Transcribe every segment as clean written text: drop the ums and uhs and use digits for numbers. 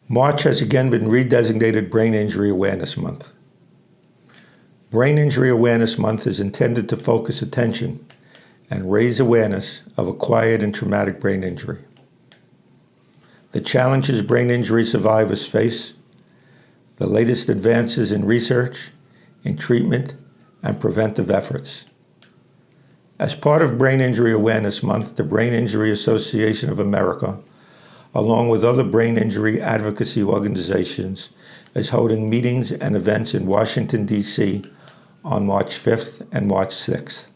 March has again been redesignated Brain Injury Awareness Month. Brain Injury Awareness Month is intended to focus attention and raise awareness of acquired and traumatic brain injury, the challenges brain injury survivors face, the latest advances in research, in treatment, and preventive efforts. As part of Brain Injury Awareness Month, the Brain Injury Association of America, along with other brain injury advocacy organizations, is holding meetings and events in Washington, D.C. on March 5th and March 6th.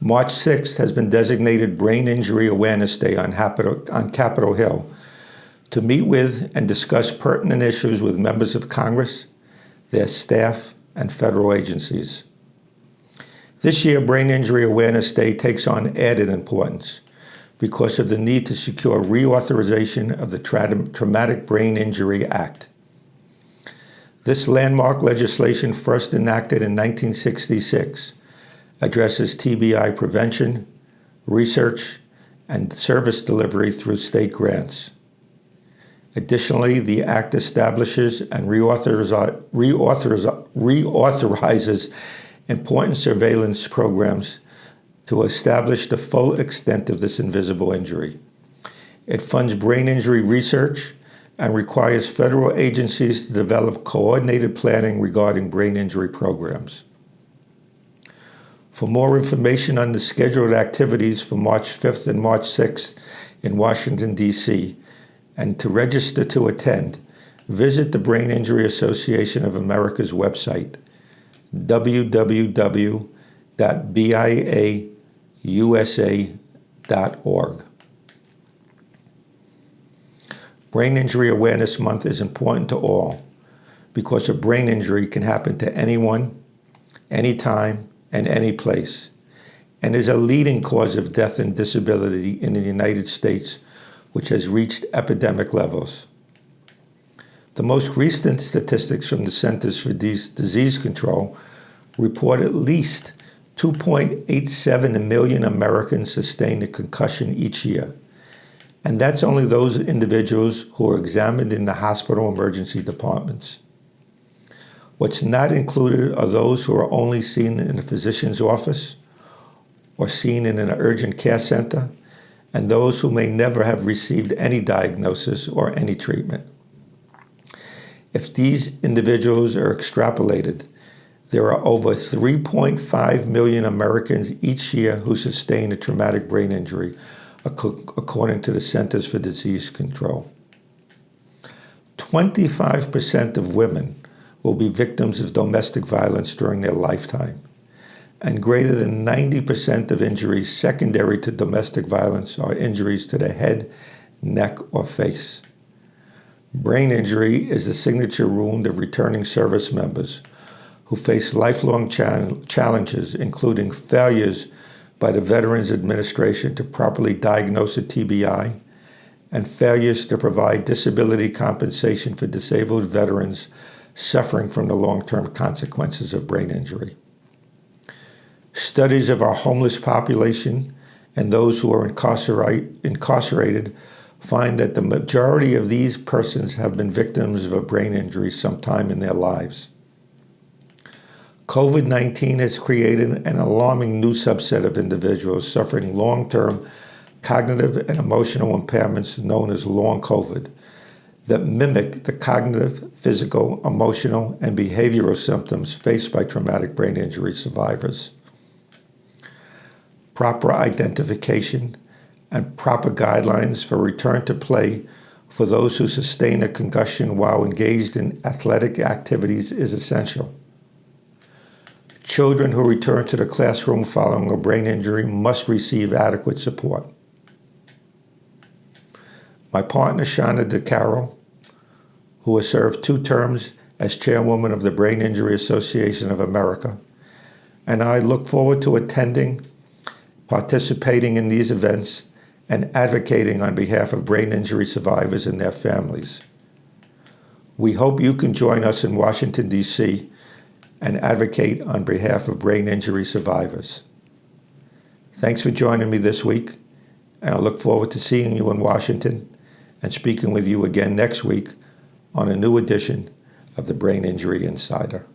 March 6th has been designated Brain Injury Awareness Day on Capitol Hill to meet with and discuss pertinent issues with members of Congress, their staff, and federal agencies. This year, Brain Injury Awareness Day takes on added importance because of the need to secure reauthorization of the Traumatic Brain Injury Act. This landmark legislation, first enacted in 1966, addresses TBI prevention, research, and service delivery through state grants. Additionally, the Act establishes and reauthorizes important surveillance programs to establish the full extent of this invisible injury. It funds brain injury research and requires federal agencies to develop coordinated planning regarding brain injury programs. For more information on the scheduled activities for March 5th and March 6th in Washington, D.C., and to register to attend, visit the Brain Injury Association of America's website, www.biausa.org. Brain Injury Awareness Month is important to all because a brain injury can happen to anyone, anytime, and any place, and is a leading cause of death and disability in the United States, which has reached epidemic levels. The most recent statistics from the Centers for Disease Control report at least 2.87 million Americans sustain a concussion each year. And that's only those individuals who are examined in the hospital emergency departments. What's not included are those who are only seen in a physician's office or seen in an urgent care center, and those who may never have received any diagnosis or any treatment. If these individuals are extrapolated, there are over 3.5 million Americans each year who sustain a traumatic brain injury, according to the Centers for Disease Control. 25% of women will be victims of domestic violence during their lifetime, and greater than 90% of injuries secondary to domestic violence are injuries to the head, neck, or face. Brain injury is the signature wound of returning service members who face lifelong challenges, including failures by the Veterans Administration to properly diagnose a TBI, and failures to provide disability compensation for disabled veterans suffering from the long-term consequences of brain injury. Studies of our homeless population and those who are incarcerated find that the majority of these persons have been victims of a brain injury sometime in their lives. COVID-19 has created an alarming new subset of individuals suffering long-term cognitive and emotional impairments known as long COVID that mimic the cognitive, physical, emotional, and behavioral symptoms faced by traumatic brain injury survivors. Proper identification and proper guidelines for return to play for those who sustain a concussion while engaged in athletic activities is essential. Children who return to the classroom following a brain injury must receive adequate support. My partner, Shauna DeCarroll, who has served 2 terms as chairwoman of the Brain Injury Association of America, and I look forward to attending, participating in these events, and advocating on behalf of brain injury survivors and their families. We hope you can join us in Washington, D.C., and advocate on behalf of brain injury survivors. Thanks for joining me this week, and I look forward to seeing you in Washington and speaking with you again next week on a new edition of the Brain Injury Insider.